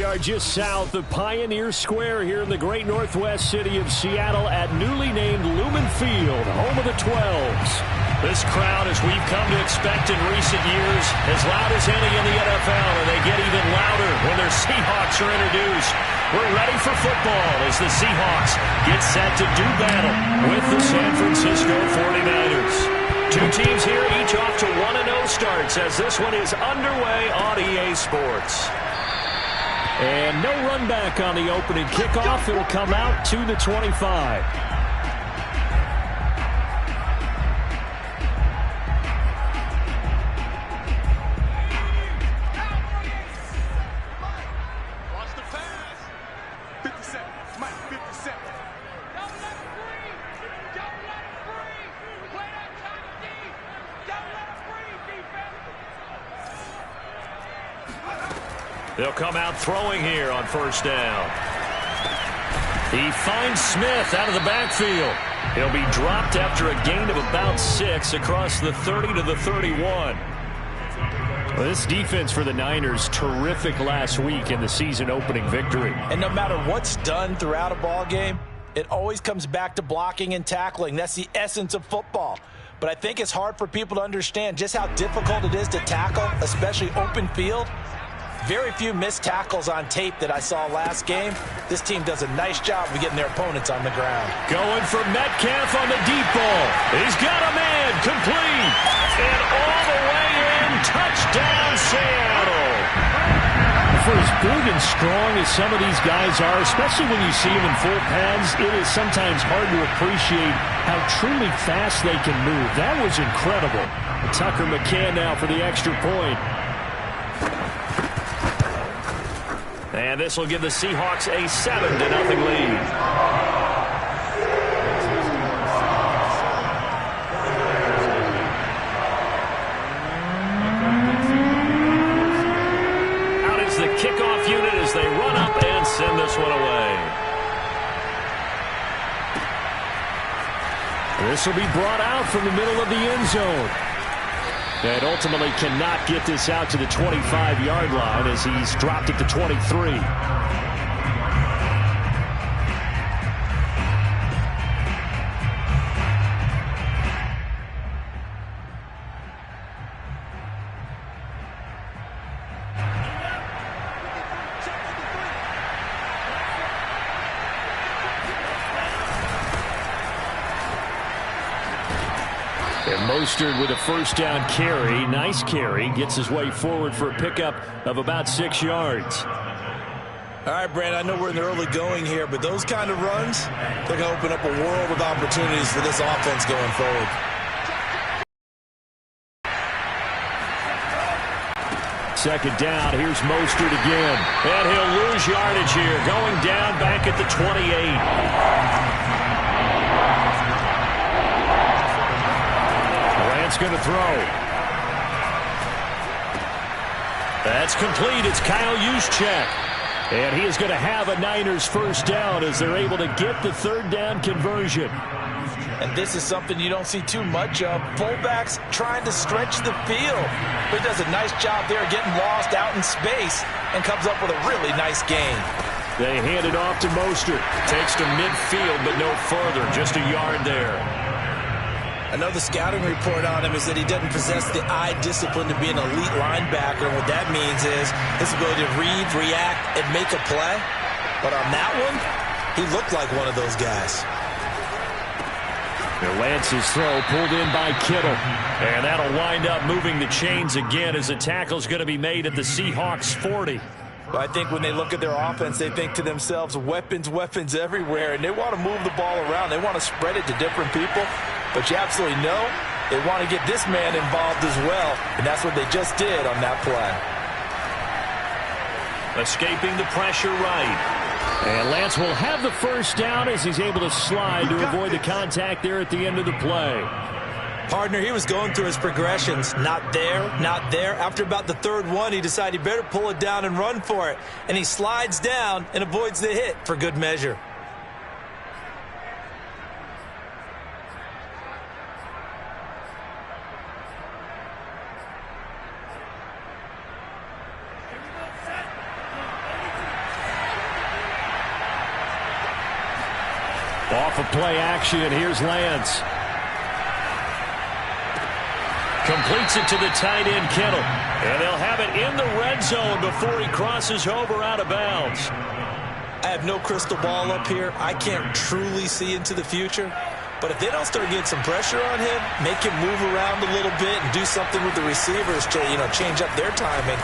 are just south of Pioneer Square here in the great northwest city of Seattle at newly named Lumen Field, home of the 12s. This crowd, as we've come to expect in recent years, as loud as any in the NFL, and they get even louder when their Seahawks are introduced. We're ready for football as the Seahawks get set to do battle with the San Francisco 49ers. Two teams here, each off to 1-0 starts as this one is underway on EA Sports. And no run back on the opening kickoff. It'll come out to the 25. They'll come out throwing here on first down. He finds Smith out of the backfield. He'll be dropped after a gain of about 6 across the 30 to the 31. Well, this defense for the Niners, terrific last week in the season-opening victory. And no matter what's done throughout a ball game, it always comes back to blocking and tackling. That's the essence of football. But I think it's hard for people to understand just how difficult it is to tackle, especially open field. Very few missed tackles on tape that I saw last game. This team does a nice job of getting their opponents on the ground. Going for Metcalf on the deep ball. He's got a man, complete. And all the way in, touchdown Seattle. For as big and strong as some of these guys are, especially when you see them in full pads, it is sometimes hard to appreciate how truly fast they can move. That was incredible. Tucker McCann now for the extra point. And this will give the Seahawks a 7-0 lead. Out is the kickoff unit as they run up and send this one away. This will be brought out from the middle of the end zone. And ultimately cannot get this out to the 25-yard line as he's dropped it to 23. Mostert with a first down carry. Nice carry. Gets his way forward for a pickup of about 6 yards. All right, Brand, I know we're in the early going here, but those kind of runs, they're going to open up a world of opportunities for this offense going forward. Second down. Here's Mostert again. And he'll lose yardage here. Going down back at the 28. Going to throw. That's complete. It's Kyle Juszczyk. And he is going to have a Niners first down as they're able to get the third down conversion. And this is something you don't see too much of. Fullbacks trying to stretch the field. But he does a nice job there getting lost out in space and comes up with a really nice gain. They hand it off to Mostert. Takes to midfield but no further. Just a yard there. Another scouting report on him is that he doesn't possess the eye discipline to be an elite linebacker. And what that means is his ability to read, react, and make a play. But on that one, he looked like one of those guys. Lance's throw pulled in by Kittle. And that'll wind up moving the chains again as the tackle's going to be made at the Seahawks 40. Well, I think when they look at their offense, they think to themselves, weapons, weapons everywhere. And they want to move the ball around. They want to spread it to different people. But you absolutely know they want to get this man involved as well. And that's what they just did on that play. Escaping the pressure right. And Lance will have the first down as he's able to slide to avoid the contact there at the end of the play. Partner, he was going through his progressions. Not there, not there. After about the third one, he decided he better pull it down and run for it. And he slides down and avoids the hit for good measure. Off of play action, here's Lance. Completes it to the tight end, Kittle. And they'll have it in the red zone before he crosses over out of bounds. I have no crystal ball up here. I can't truly see into the future. But if they don't start getting some pressure on him, make him move around a little bit and do something with the receivers to, change up their timing,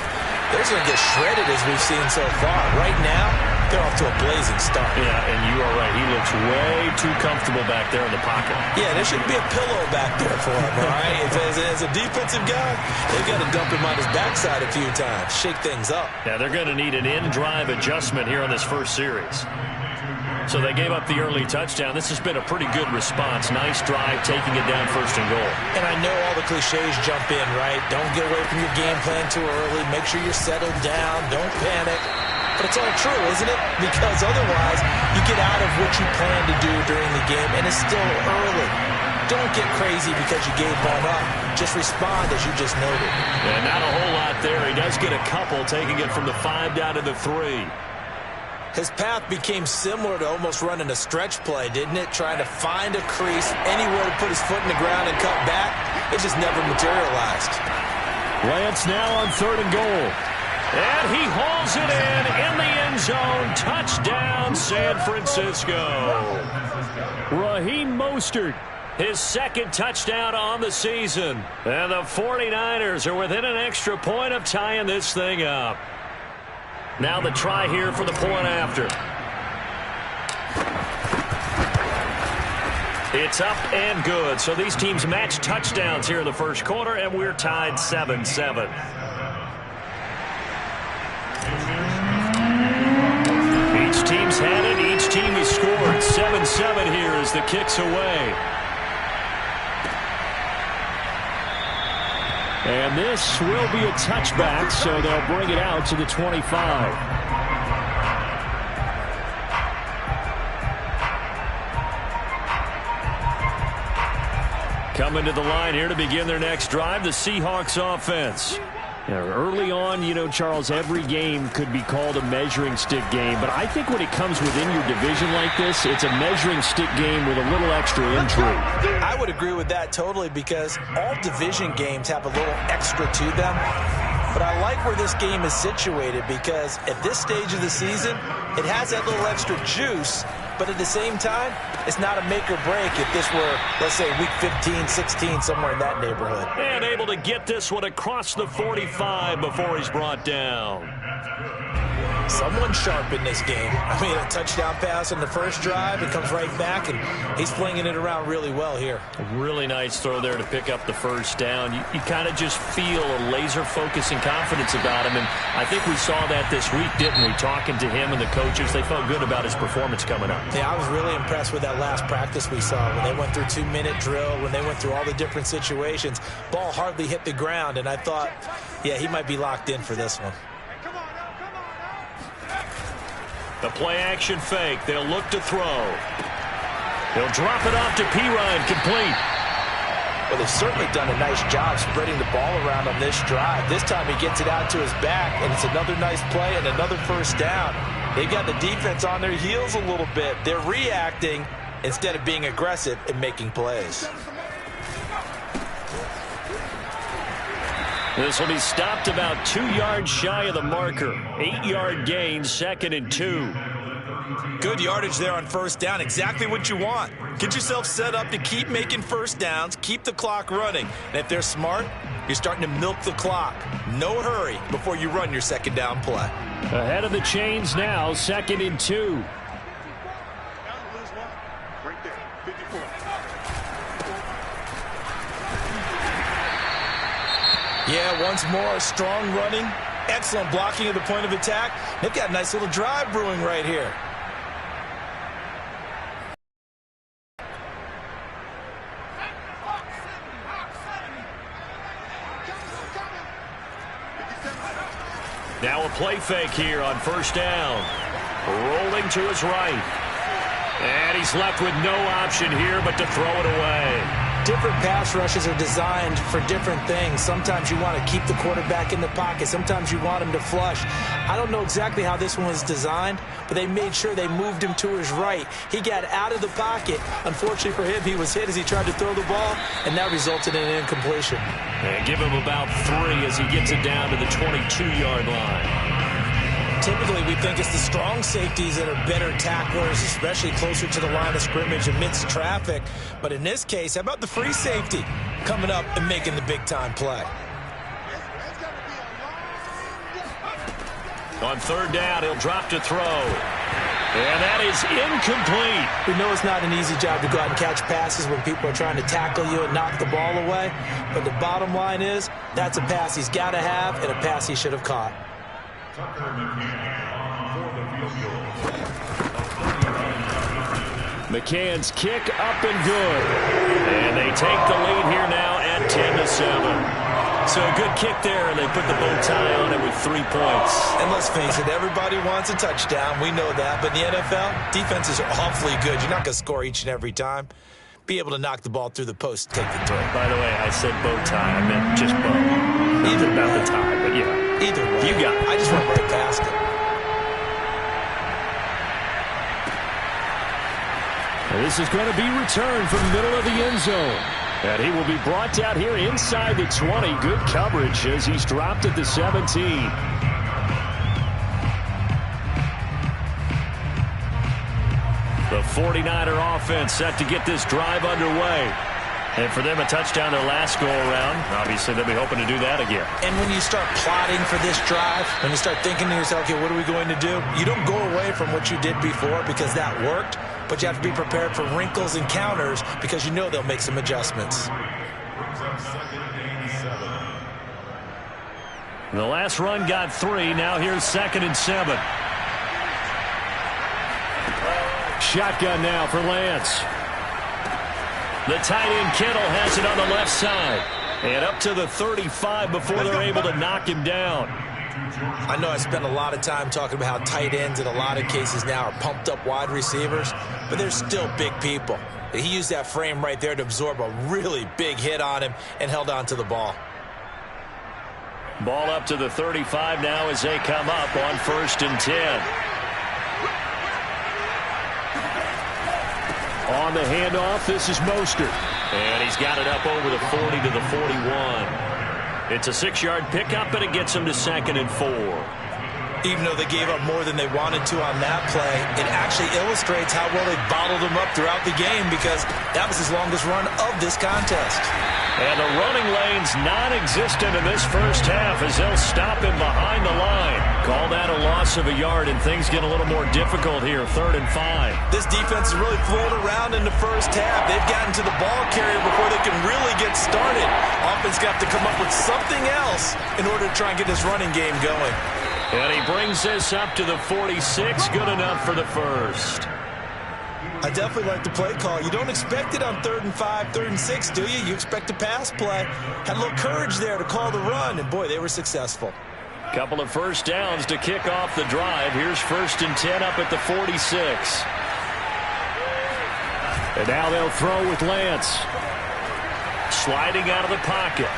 they're going to get shredded as we've seen so far. Right now, they're off to a blazing start. Yeah, and you are right. He looks way too comfortable back there in the pocket. Yeah, there shouldn't be a pillow back there for him, all right? As a defensive guy, they've got to dump him on his backside a few times, shake things up. Yeah, they're going to need an in-drive adjustment here on this first series. So they gave up the early touchdown. This has been a pretty good response. Nice drive, taking it down 1st and goal. And I know all the cliches jump in, right? Don't get away from your game plan too early. Make sure you're settled down. Don't panic. But it's all true, isn't it? Because otherwise, you get out of what you plan to do during the game, and it's still early. Don't get crazy because you gave one up. Just respond, as you just noted. And not a whole lot there. He does get a couple, taking it from the 5 down to the 3. His path became similar to almost running a stretch play, didn't it? Trying to find a crease, anywhere to put his foot in the ground and cut back. It just never materialized. Lance now on 3rd and goal. And he hauls it in the end zone. Touchdown, San Francisco. Raheem Mostert, his 2nd touchdown on the season. And the 49ers are within an extra point of tying this thing up. Now the try here for the point after. It's up and good. So these teams match touchdowns here in the first quarter, and we're tied 7-7. Each team's had it. Each team has scored. 7-7 here as the kick's away. And this will be a touchback, so they'll bring it out to the 25. Coming to the line here to begin their next drive, the Seahawks offense. Early on, Charles, every game could be called a measuring stick game. But I think when it comes within your division like this, it's a measuring stick game with a little extra intrigue. I would agree with that totally because all division games have a little extra to them. But I like where this game is situated because at this stage of the season, it has that little extra juice. But at the same time, it's not a make or break if this were, let's say, week 15, 16, somewhere in that neighborhood. And able to get this one across the 45 before he's brought down. Someone sharp in this game. I mean, a touchdown pass in the first drive. It comes right back, and he's flinging it around really well here. A really nice throw there to pick up the first down. You kind of just feel a laser focus and confidence about him, and I think we saw that this week, didn't we? Talking to him and the coaches, they felt good about his performance coming up. Yeah, I was really impressed with that last practice we saw when they went through 2-minute drill, when they went through all the different situations. Ball hardly hit the ground, and I thought, yeah, he might be locked in for this one. The play-action fake. They'll look to throw. They'll drop it off to Pirine, complete. Well, they've certainly done a nice job spreading the ball around on this drive. This time he gets it out to his back, and it's another nice play and another first down. They've got the defense on their heels a little bit. They're reacting instead of being aggressive and making plays. This will be stopped about 2 yards shy of the marker. 8-yard gain, 2nd and 2. Good yardage there on first down. Exactly what you want. Get yourself set up to keep making first downs, keep the clock running. And if they're smart, you're starting to milk the clock. No hurry before you run your second down play. Ahead of the chains now, 2nd and 2. Yeah, once more, strong running, excellent blocking at the point of attack. They've got a nice little drive brewing right here. Now a play fake here on first down. Rolling to his right. And he's left with no option here but to throw it away. different pass rushes are designed for different things. Sometimes you want to keep the quarterback in the pocket. Sometimes you want him to flush. I don't know exactly how this one was designed, but they made sure they moved him to his right. He got out of the pocket. Unfortunately for him, he was hit as he tried to throw the ball, and that resulted in an incompletion. And give him about 3 as he gets it down to the 22-yard line. Typically, we think it's the strong safeties that are better tacklers, especially closer to the line of scrimmage amidst traffic. But in this case, how about the free safety coming up and making the big-time play? On 3rd down, he'll drop to throw. And that is incomplete. We know it's not an easy job to go out and catch passes when people are trying to tackle you and knock the ball away. But the bottom line is, that's a pass he's got to have and a pass he should have caught. McCann's kick up and good. And they take the lead here now at 10-7. So a good kick there, and they put the bow tie on it with 3 points. And let's face it, everybody wants a touchdown. We know that. But in the NFL, defenses are awfully good. You're not going to score each and every time. Be able to knock the ball through the post and take the throw. By the way, I said bow tie. I meant just bow. Either about the tie, but yeah. Either way. You got it. I just went right past it. And this is going to be returned from the middle of the end zone. And he will be brought out here inside the 20. Good coverage as he's dropped at the 17. The 49er offense set to get this drive underway. And for them, a touchdown their last go-around. Obviously, they'll be hoping to do that again. And when you start plotting for this drive, when you start thinking to yourself, okay, what are we going to do? You don't go away from what you did before because that worked, but you have to be prepared for wrinkles and counters because you know they'll make some adjustments. The last run got 3. Now here's 2nd and 7. Shotgun now for Lance. The tight end Kittle has it on the left side. And up to the 35 before they're able to knock him down. I know I spent a lot of time talking about how tight ends in a lot of cases now are pumped up wide receivers, but they're still big people. He used that frame right there to absorb a really big hit on him and held on to the ball. Ball up to the 35 now as they come up on 1st and 10. On the handoff, this is Mostert. And he's got it up over the 40 to the 41. It's a 6-yard pickup, and it gets him to 2nd and 4. Even though they gave up more than they wanted to on that play, it actually illustrates how well they bottled him up throughout the game because that was his longest run of this contest. And the running lane's non-existent in this first half as they'll stop him behind the line. Call that a loss of a yard, and things get a little more difficult here, 3rd and 5. This defense is really flown around in the first half. They've gotten to the ball carrier before they can really get started. Offense got to come up with something else in order to try and get this running game going. And he brings this up to the 46. Good enough for the first. I definitely like the play call. You don't expect it on 3rd and 5, 3rd and 6, do you? You expect a pass play. Had a little courage there to call the run, and boy, they were successful. Couple of first downs to kick off the drive. Here's 1st and 10 up at the 46. And now they'll throw with Lance. Sliding out of the pocket.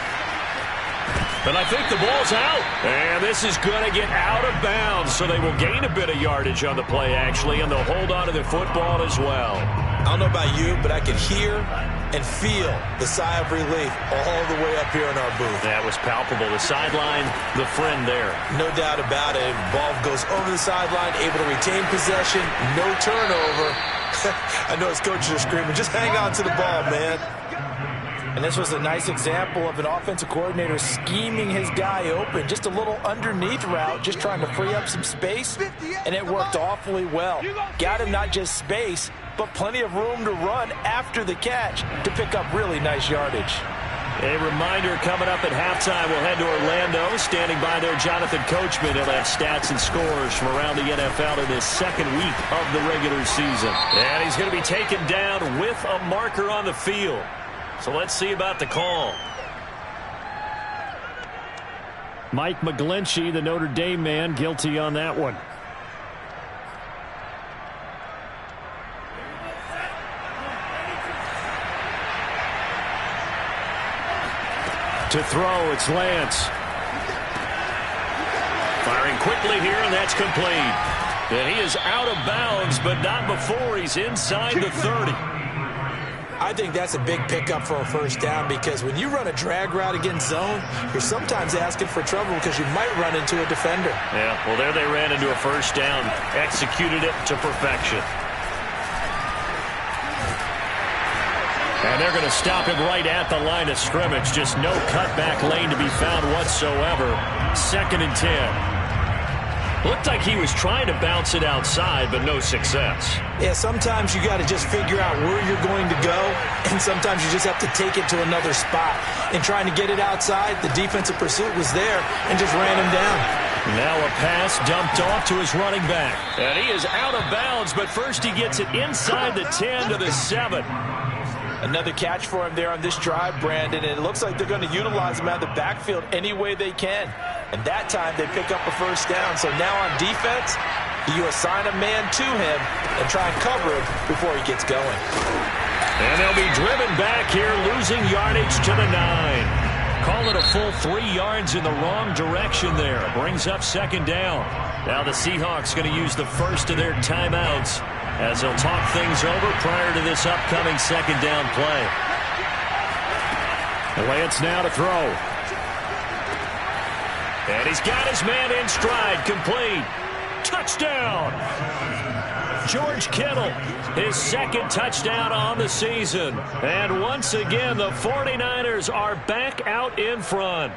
And I think the ball's out. And this is going to get out of bounds, so they will gain a bit of yardage on the play, actually, and they'll hold on to the football as well. I don't know about you, but I could hear and feel the sigh of relief all the way up here in our booth. That was palpable. The sideline, the friend there. No doubt about it. Ball goes over the sideline, able to retain possession, no turnover. I know his coaches are screaming, just hang on to the ball, man. And this was a nice example of an offensive coordinator scheming his guy open. Just a little underneath route, just trying to free up some space, and it worked awfully well. Got him not just space, but plenty of room to run after the catch to pick up really nice yardage. A reminder coming up at halftime, we'll head to Orlando. Standing by there, Jonathan Coachman. He'll have stats and scores from around the NFL in this 2nd week of the regular season. And he's going to be taken down with a marker on the field. So let's see about the call. Mike McGlinchey, the Notre Dame man, guilty on that one. To throw, it's Lance. Firing quickly here, and that's complete. And he is out of bounds, but not before he's inside the 30. I think that's a big pickup for a first down, because when you run a drag route against zone, you're sometimes asking for trouble because you might run into a defender. Yeah, well, there they ran into a first down, executed it to perfection. And they're going to stop him right at the line of scrimmage. Just no cutback lane to be found whatsoever. 2nd and 10. Looked like he was trying to bounce it outside, but no success. Yeah, sometimes you got to just figure out where you're going to go, and sometimes you just have to take it to another spot. In trying to get it outside, the defensive pursuit was there and just ran him down. Now a pass dumped off to his running back. And he is out of bounds, but first he gets it inside the 10 to the 7. Another catch for him there on this drive, Brandon, and it looks like they're going to utilize him out of the backfield any way they can. And that time they pick up a first down. So now on defense, you assign a man to him and try and cover him before he gets going. And they'll be driven back here, losing yardage to the 9. Call it a full 3 yards in the wrong direction there. Brings up 2nd down. Now the Seahawks going to use the first of their timeouts as they'll talk things over prior to this upcoming 2nd down play. Lance now to throw. And he's got his man in stride, complete. Touchdown! George Kittle, his 2nd touchdown on the season. And once again, the 49ers are back out in front.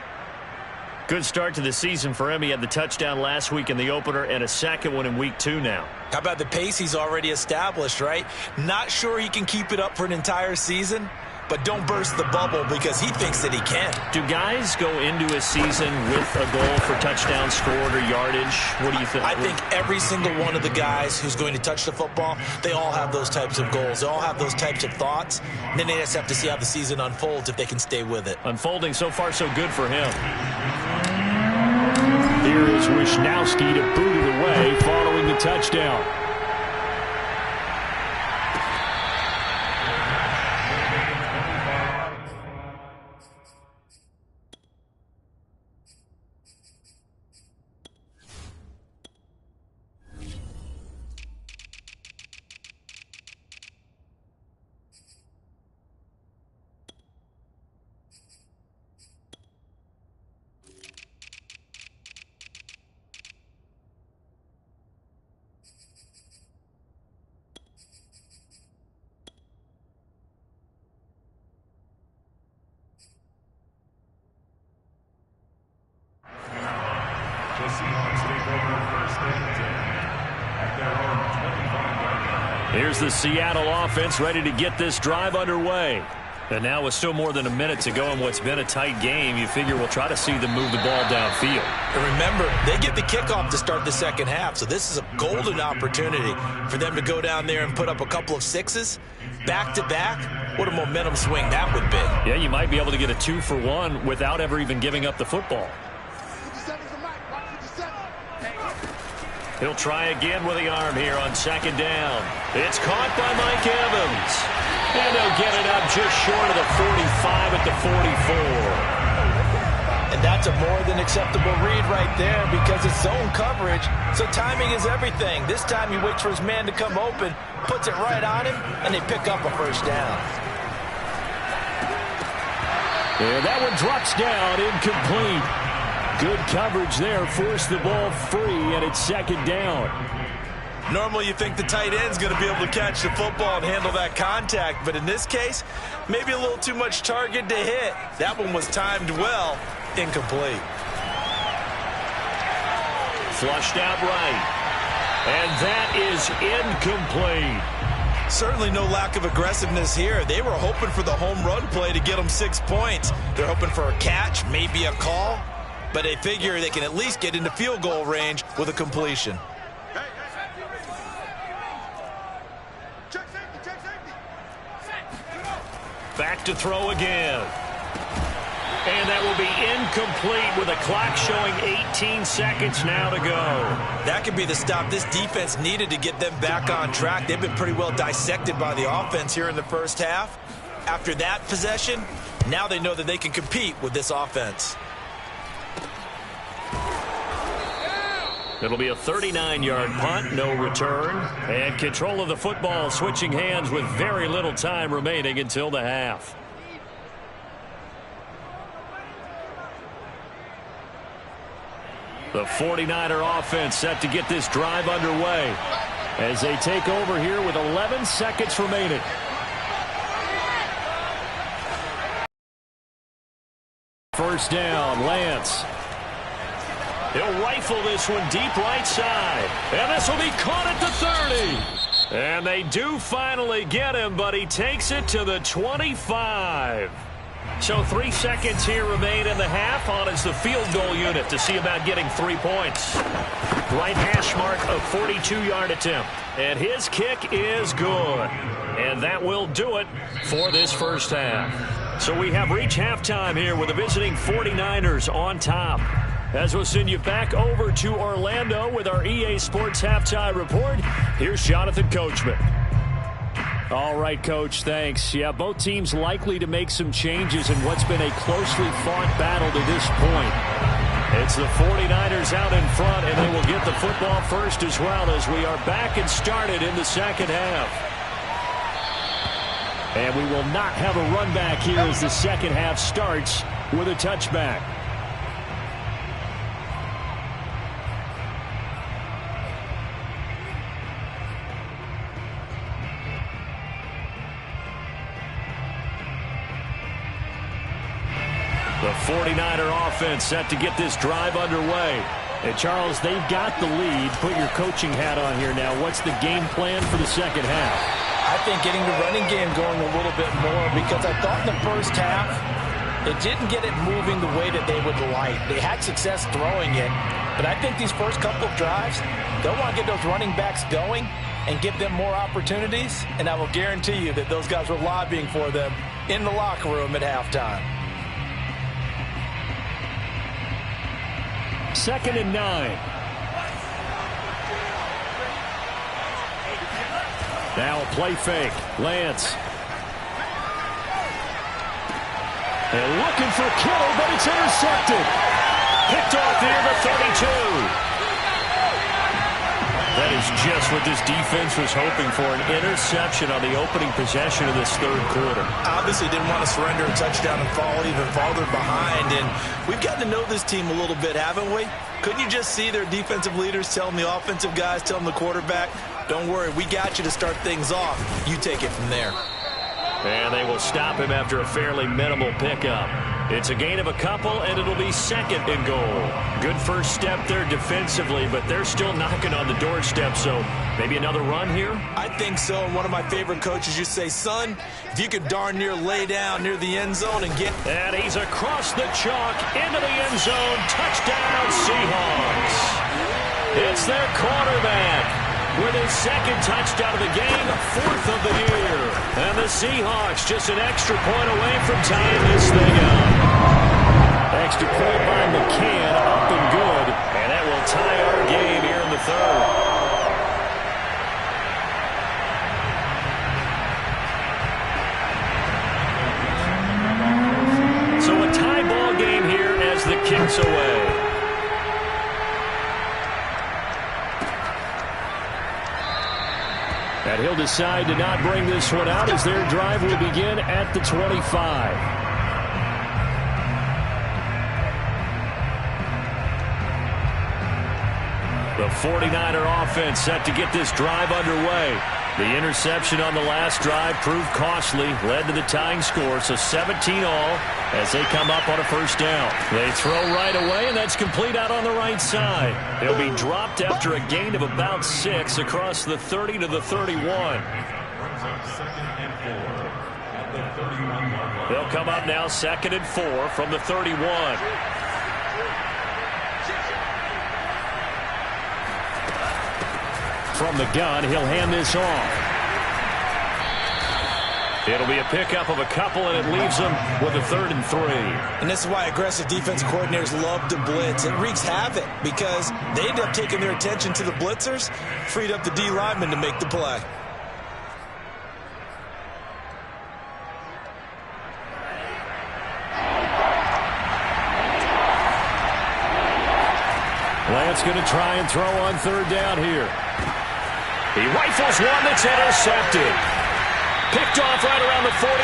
Good start to the season for him. He had the touchdown last week in the opener and a 2nd one in week 2 now. How about the pace he's already established, right? Not sure he can keep it up for an entire season, but don't burst the bubble because he thinks that he can. Do guys go into a season with a goal for touchdowns scored or yardage? What do you think? I think every single one of the guys who's going to touch the football, they all have those types of goals. They all have those types of thoughts. And then they just have to see how the season unfolds if they can stay with it. Unfolding so far so good for him. Here is Wisnowski to boot it away following the touchdown. Here's the Seattle offense ready to get this drive underway. And now with still more than a minute to go in what's been a tight game, you figure we'll try to see them move the ball downfield. And remember, they get the kickoff to start the 2nd half, so this is a golden opportunity for them to go down there and put up a couple of 6s back-to-back. What a momentum swing that would be. Yeah, you might be able to get a 2-for-1 without ever even giving up the football. He'll try again with the arm here on 2nd down. It's caught by Mike Evans. And they'll get it up just short of the 45 at the 44. And that's a more than acceptable read right there because it's zone coverage, so timing is everything. This time he waits for his man to come open, puts it right on him, and they pick up a first down. And that one drops down, incomplete. Good coverage there, forced the ball free, and it's 2nd down. Normally you think the tight end's going to be able to catch the football and handle that contact, but in this case, maybe a little too much target to hit. That one was timed well, incomplete. Flushed out right, and that is incomplete. Certainly no lack of aggressiveness here. They were hoping for the home run play to get them 6 points. They're hoping for a catch, maybe a call, but they figure they can at least get into field goal range with a completion. Back to throw again. And that will be incomplete with a clock showing 18 seconds now to go. That could be the stop this defense needed to get them back on track. They've been pretty well dissected by the offense here in the first half. After that possession, Now they know that they can compete with this offense. It'll be a 39-yard punt, no return. And control of the football switching hands with very little time remaining until the half. The 49er offense set to get this drive underway as they take over here with 11 seconds remaining. First down, Lance. He'll rifle this one deep right side. And this will be caught at the 30. And they do finally get him, but he takes it to the 25. So 3 seconds here remain in the half on as the field goal unit to see about getting 3 points. Right hash mark of 42-yard attempt. And his kick is good. And that will do it for this first half. So we have reached halftime here with the visiting 49ers on top. As we'll send you back over to Orlando with our EA Sports Halftime Report, here's Jonathan Coachman. All right, Coach, thanks. Yeah, both teams likely to make some changes in what's been a closely fought battle to this point. It's the 49ers out in front, and they will get the football first as well as we are back and started in the second half. And we will not have a run back here as the second half starts with a touchback. The 49er offense set to get this drive underway. And, Charles, they've got the lead. Put your coaching hat on here now. What's the game plan for the second half? I think getting the running game going a little bit more because I thought in the first half they didn't get it moving the way that they would like. They had success throwing it, but I think these first couple of drives, they'll want to get those running backs going and give them more opportunities, and I will guarantee you that those guys were lobbying for them in the locker room at halftime. 2nd and 9. Now a play fake. Lance. They're looking for Kittle, but it's intercepted. Picked off near the 32. That is just what this defense was hoping for, an interception on the opening possession of this third quarter. Obviously didn't want to surrender a touchdown and fall even farther behind, and we've gotten to know this team a little bit, haven't we? Couldn't you just see their defensive leaders telling the offensive guys, telling the quarterback, don't worry, we got you to start things off. You take it from there. And they will stop him after a fairly minimal pickup. It's a gain of a couple, and it'll be 2nd and goal. Good first step there defensively, but they're still knocking on the doorstep, so maybe another run here? I think so. And one of my favorite coaches used to say, son, if you could darn near lay down near the end zone and get... And he's across the chalk into the end zone. Touchdown, Seahawks. It's their quarterback with his 2nd touchdown of the game, 4th of the year. And the Seahawks just an extra point away from tying this thing up. Extra point by McCann, up and good. And that will tie our game here in the third. So a tie ball game here as the kick's away. And he'll decide to not bring this one out as their drive will begin at the 25. The 49er offense set to get this drive underway. The interception on the last drive proved costly, led to the tying score, so 17 all as they come up on a first down. They throw right away, and that's complete out on the right side. They'll be dropped after a gain of about 6 across the 30 to the 31. They'll come up now 2nd and 4 from the 31. From the gun, he'll hand this off. It'll be a pickup of a couple, and it leaves them with a 3rd and 3. And this is why aggressive defensive coordinators love to blitz. It wreaks havoc because they end up taking their attention to the blitzers, freed up the D lineman to make the play. That's going to try and throw on third down here. He rifles one that's intercepted. Picked off right around the 43.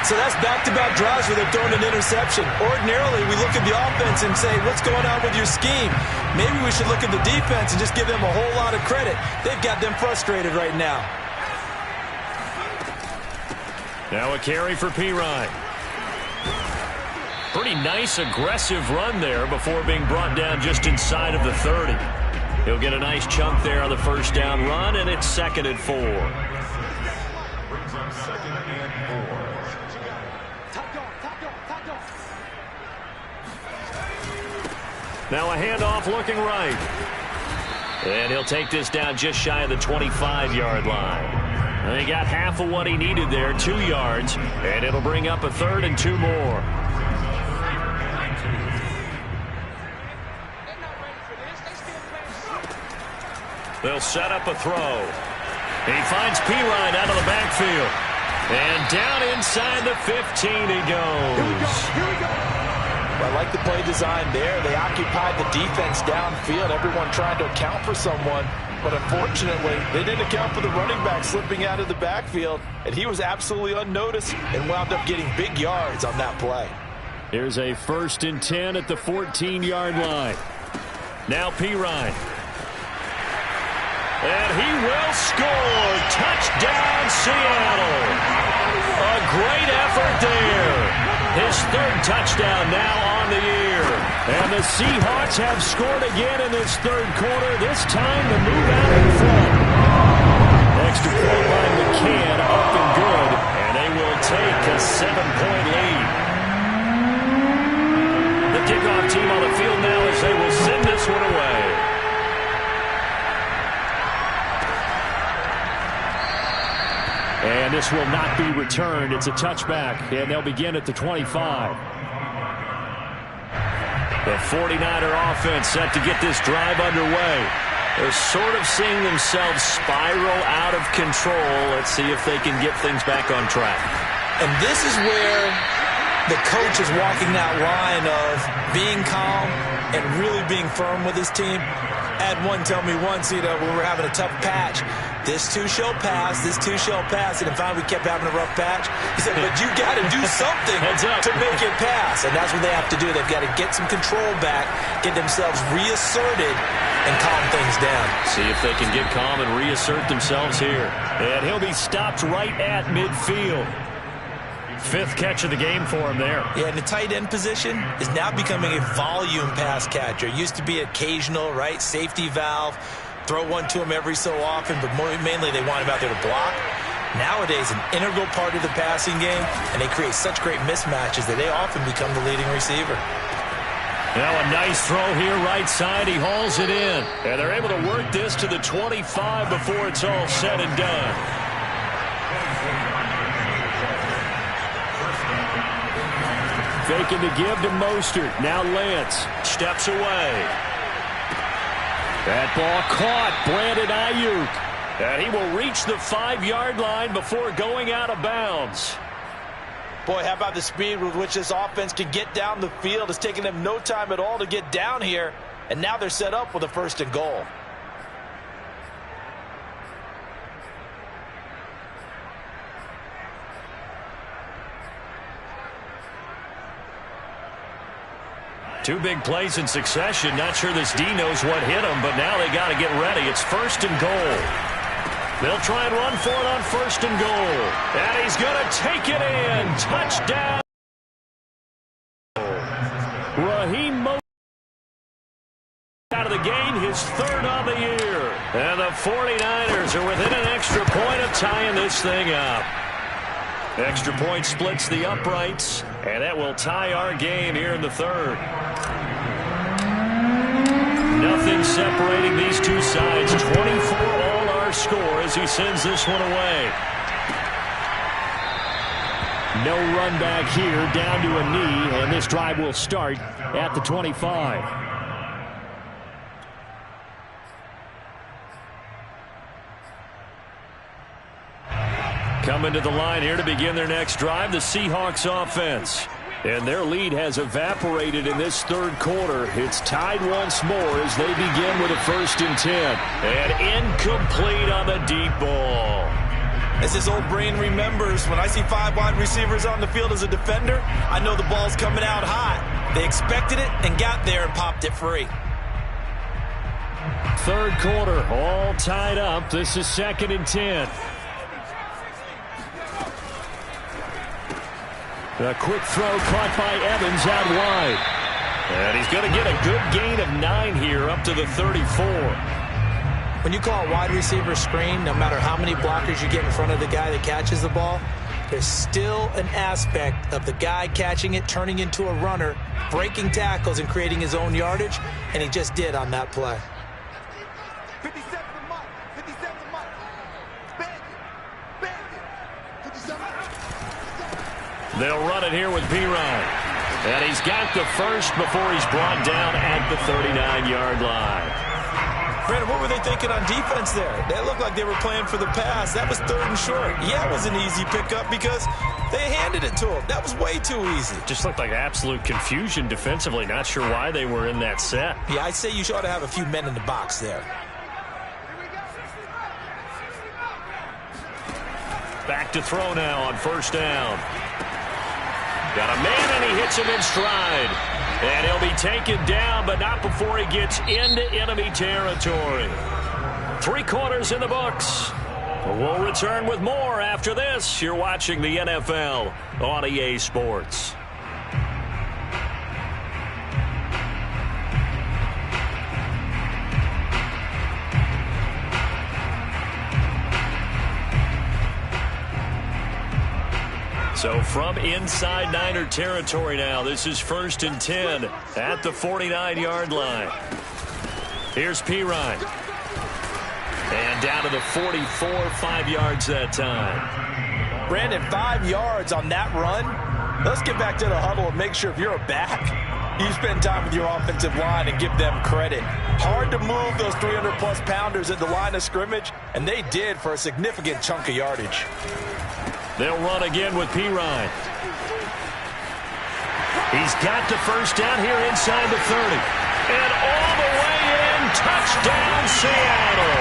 So that's back-to-back drives where they're throwing an interception. Ordinarily, we look at the offense and say, what's going on with your scheme? Maybe we should look at the defense and just give them a whole lot of credit. They've got them frustrated right now. Now a carry for Pirine. Pretty nice, aggressive run there before being brought down just inside of the 30. He'll get a nice chunk there on the first down run, and it's 2nd and 4. Now a handoff looking right. And he'll take this down just shy of the 25-yard line. And he got half of what he needed there, 2 yards, and it'll bring up a 3rd and 2 more. They'll set up a throw. He finds Pirine out of the backfield. And down inside the 15 he goes. Here we go. Well, I like the play design there. They occupied the defense downfield, everyone trying to account for someone. But unfortunately, they didn't account for the running back slipping out of the backfield, and he was absolutely unnoticed and wound up getting big yards on that play. Here's a 1st and 10 at the 14-yard line. Now Pirine. And he will score. Touchdown, Seattle. A great effort there. His 3rd touchdown now on the year. And the Seahawks have scored again in this 3rd quarter. This time the move out in front. Extra point by McCann, up and good. And they will take a 7-point lead. The kickoff team on the field now as they will send this one away. And this will not be returned. It's a touchback, and they'll begin at the 25. The 49er offense set to get this drive underway. They're sort of seeing themselves spiral out of control. Let's see if they can get things back on track. And this is where the coach is walking that line of being calm and really being firm with his team. I had one tell me once, when we were having a tough patch, this too shall pass, this too shall pass. And finally we kept having a rough patch. He said, but you got to do something to make it pass. And that's what they have to do. They've got to get some control back, get themselves reasserted, and calm things down. See if they can get calm and reassert themselves here. And he'll be stopped right at midfield. 5th catch of the game for him there. Yeah, and the tight end position is now becoming a volume pass catcher. It used to be occasional, right? Safety valve. Throw one to him every so often, but mainly they want him out there to block. Nowadays, an integral part of the passing game, and they create such great mismatches that they often become the leading receiver. Now a nice throw here right side. He hauls it in. And they're able to work this to the 25 before it's all said and done. Faking to give to Mostert. Now Lance steps away. That ball caught. Brandon Ayuk. And he will reach the 5-yard line before going out of bounds. Boy, how about the speed with which this offense can get down the field? It's taking them no time at all to get down here. And now they're set up with a 1st and goal. Two big plays in succession. Not sure this D knows what hit him, but now they got to get ready. It's 1st and goal. They'll try and run for it on 1st and goal. And he's going to take it in. Touchdown. Raheem Mostert out of the game, his 3rd on the year. And the 49ers are within an extra point of tying this thing up. Extra point splits the uprights, and that will tie our game here in the 3rd. Nothing separating these two sides. 24 all our score as he sends this one away. No run back here, down to a knee, and this drive will start at the 25. Coming to the line here to begin their next drive, the Seahawks offense. And their lead has evaporated in this third quarter. It's tied once more as they begin with a 1st and 10. And incomplete on the deep ball. As his old brain remembers, when I see 5 wide receivers on the field as a defender, I know the ball's coming out hot. They expected it and got there and popped it free. Third quarter, all tied up. This is 2nd and 10. A quick throw caught by Evans out wide. And he's going to get a good gain of 9 here up to the 34. When you call a wide receiver screen, no matter how many blockers you get in front of the guy that catches the ball, there's still an aspect of the guy catching it, turning into a runner, breaking tackles and creating his own yardage, and he just did on that play. They'll run it here with Pirine. And he's got the first before he's brought down at the 39-yard line. Brandon, what were they thinking on defense there? That looked like they were playing for the pass. That was 3rd and short. Yeah, it was an easy pickup because they handed it to him. That was way too easy. Just looked like absolute confusion defensively. Not sure why they were in that set. Yeah, I'd say you ought to have a few men in the box there. Back to throw now on 1st down. Got a man, and he hits him in stride. And he'll be taken down, but not before he gets into enemy territory. 3 quarters in the books. We'll return with more after this. You're watching the NFL on EA Sports. So from inside Niner territory now, this is 1st and 10 at the 49-yard line. Here's Pirine. And down to the 44, 5 yards that time. Brandon, 5 yards on that run. Let's get back to the huddle and make sure if you're a back, you spend time with your offensive line and give them credit. Hard to move those 300-plus pounders at the line of scrimmage, and they did for a significant chunk of yardage. They'll run again with Pirine. He's got the first down here inside the 30. And all the way in, touchdown Seattle.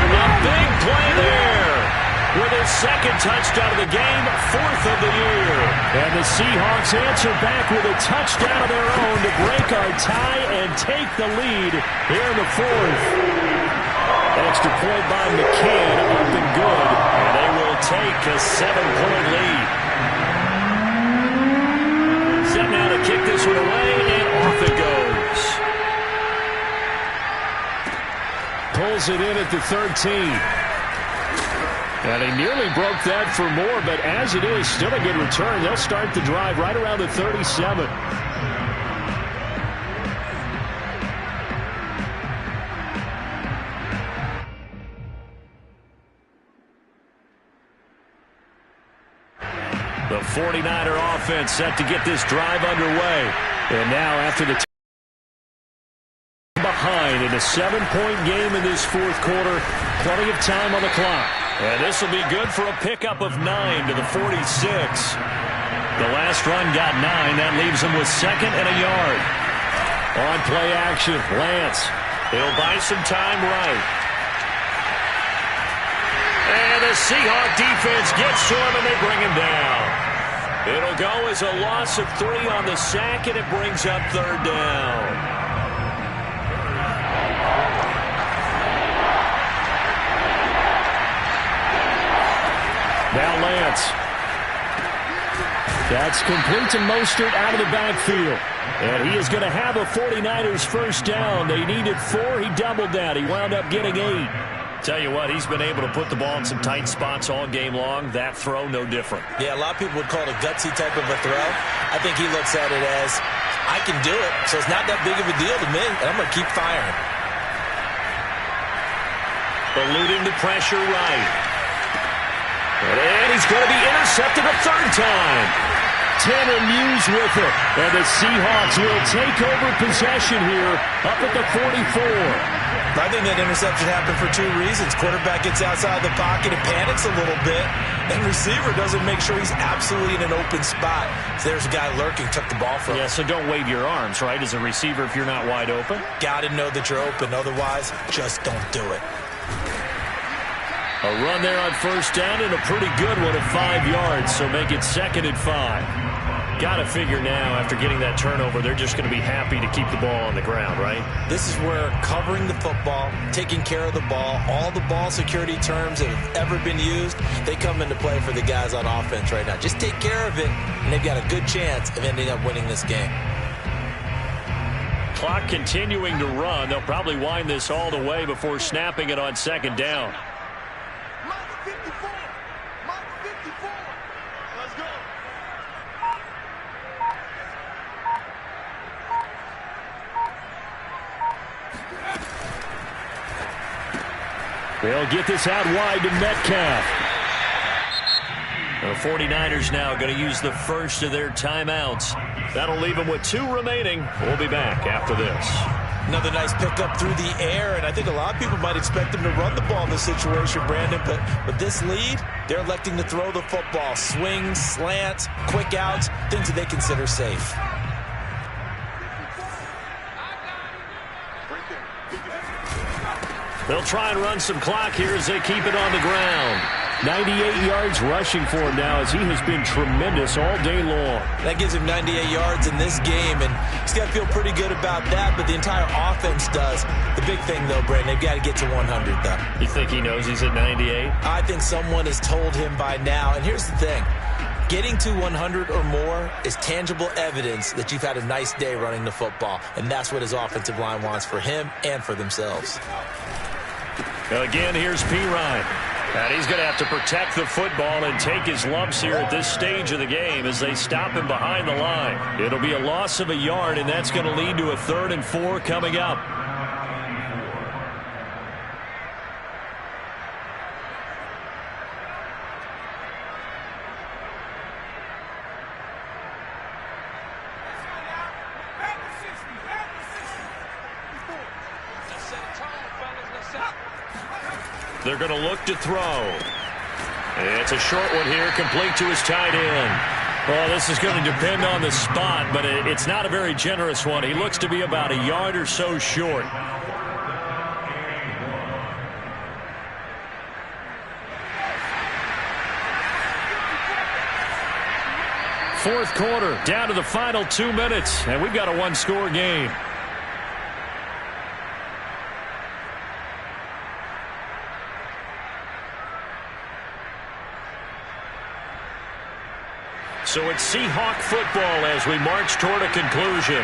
A big play there. With his 2nd touchdown of the game, 4th of the year. And the Seahawks answer back with a touchdown of their own to break our tie and take the lead here in the 4th. Extra point by McCann, up and good. And they will take a 7-point lead. Set now to kick this one away, and off it goes. Pulls it in at the 13. And he nearly broke that for more, but as it is, still a good return. They'll start the drive right around the 37. The 49er offense set to get this drive underway. And now after the behind in a 7-point game in this 4th quarter, plenty of time on the clock. And this will be good for a pickup of 9 to the 46. The last run got 9. That leaves him with 2nd and a yard. On play action, Lance. He'll buy some time right. And the Seahawk defense gets to him, and they bring him down. It'll go as a loss of 3 on the sack, and it brings up 3rd down. Now Lance. That's complete to Mostert out of the backfield. And he is going to have a 49ers first down. They needed 4. He doubled that. He wound up getting 8. Tell you what, he's been able to put the ball in some tight spots all game long. That throw, no different. Yeah, a lot of people would call it a gutsy type of a throw. I think he looks at it as, I can do it, so it's not that big of a deal to me, and I'm going to keep firing. Eluding the pressure right. And he's going to be intercepted a 3rd time. Tanner Muse with it. And the Seahawks will take over possession here up at the 44. I think that interception happened for two reasons. Quarterback gets outside the pocket and panics a little bit, and receiver doesn't make sure he's absolutely in an open spot. So there's a guy lurking, took the ball from him. Yeah, so don't wave your arms, right, as a receiver if you're not wide open. Got to know that you're open. Otherwise, just don't do it. A run there on first down and a pretty good one at 5 yards, so make it 2nd and 5. Got to figure now, after getting that turnover, they're just going to be happy to keep the ball on the ground, right? This is where covering the football, taking care of the ball, all the ball security terms that have ever been used, they come into play for the guys on offense right now. Just take care of it, and they've got a good chance of ending up winning this game. Clock continuing to run. They'll probably wind this all the way before snapping it on 2nd down. They'll get this out wide to Metcalf. The 49ers now going to use the first of their timeouts. That'll leave them with 2 remaining. We'll be back after this. Another nice pickup through the air, and I think a lot of people might expect them to run the ball in this situation, Brandon, but with this lead, they're electing to throw the football. Swings, slants, quick outs, things that they consider safe. They'll try and run some clock here as they keep it on the ground. 98 yards rushing for him now as he has been tremendous all day long. That gives him 98 yards in this game, and he's got to feel pretty good about that, but the entire offense does. The big thing, though, Brandon, they've got to get to 100, though. You think he knows he's at 98? I think someone has told him by now, and here's the thing. Getting to 100 or more is tangible evidence that you've had a nice day running the football, and that's what his offensive line wants for him and for themselves. Again, here's P. Ryan. And he's going to have to protect the football and take his lumps here at this stage of the game as they stop him behind the line. It'll be a loss of a yard, and that's going to lead to a 3rd and 4 coming up. They're going to look to throw. It's a short one here, complete to his tight end. Well, this is going to depend on the spot, but it's not a very generous one. He looks to be about a yard or so short. Fourth quarter, down to the final 2 minutes, and we've got a one-score game. So it's Seahawk football as we march toward a conclusion.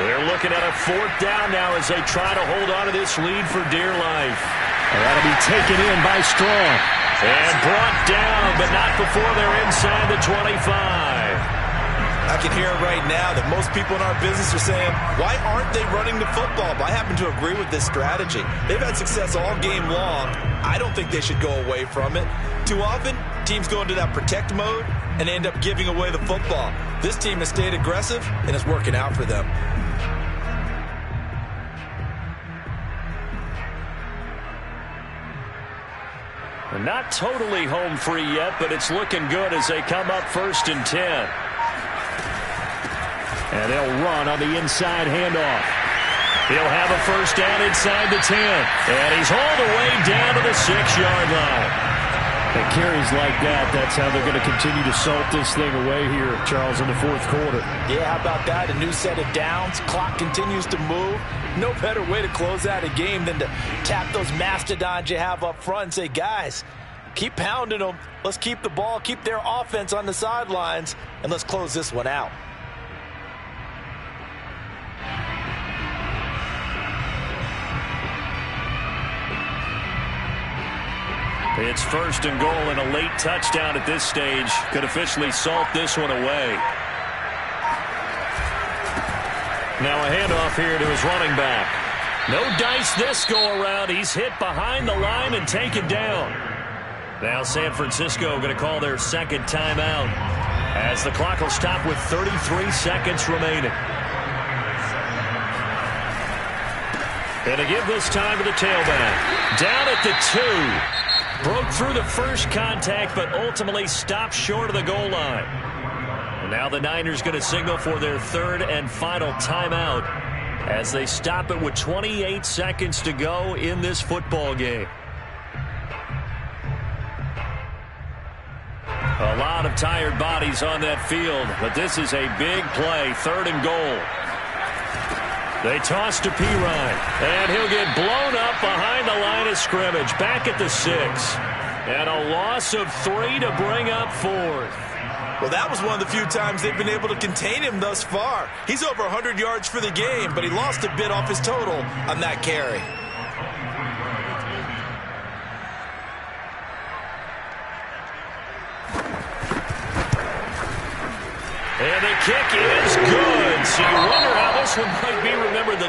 They're looking at a 4th down now as they try to hold on to this lead for dear life. That'll be taken in by Strong. And brought down, but not before they're inside the 25. I can hear it right now that most people in our business are saying, why aren't they running the football? But I happen to agree with this strategy. They've had success all game long. I don't think they should go away from it. Too often, teams go into that protect mode and end up giving away the football. This team has stayed aggressive, and it's working out for them. Not totally home free yet, but it's looking good as they come up 1st and 10. And they'll run on the inside handoff. He'll have a 1st down inside the 10. And he's hauled away down to the 6-yard line. And carries like that, that's how they're going to continue to salt this thing away here, Charles, in the 4th quarter. Yeah, how about that? A new set of downs. Clock continues to move. No better way to close out a game than to tap those mastodons you have up front and say, guys, keep pounding them. Let's keep the ball, keep their offense on the sidelines, and let's close this one out. It's 1st and goal, and a late touchdown at this stage could officially salt this one away. Now a handoff here to his running back. No dice this go-around. He's hit behind the line and taken down. Now San Francisco going to call their 2nd timeout as the clock will stop with 33 seconds remaining. And to give this time to the tailback. Down at the 2. Broke through the first contact, but ultimately stopped short of the goal line. And now the Niners going to signal for their third and final timeout as they stop it with 28 seconds to go in this football game. A lot of tired bodies on that field, but this is a big play, 3rd and goal. They toss to Pirine, and he'll get blown up behind the line of scrimmage, back at the 6. And a loss of 3 to bring up 4th. Well, that was one of the few times they've been able to contain him thus far. He's over 100 yards for the game, but he lost a bit off his total on that carry. And the kick is good. So you wonder how this one might be remembered the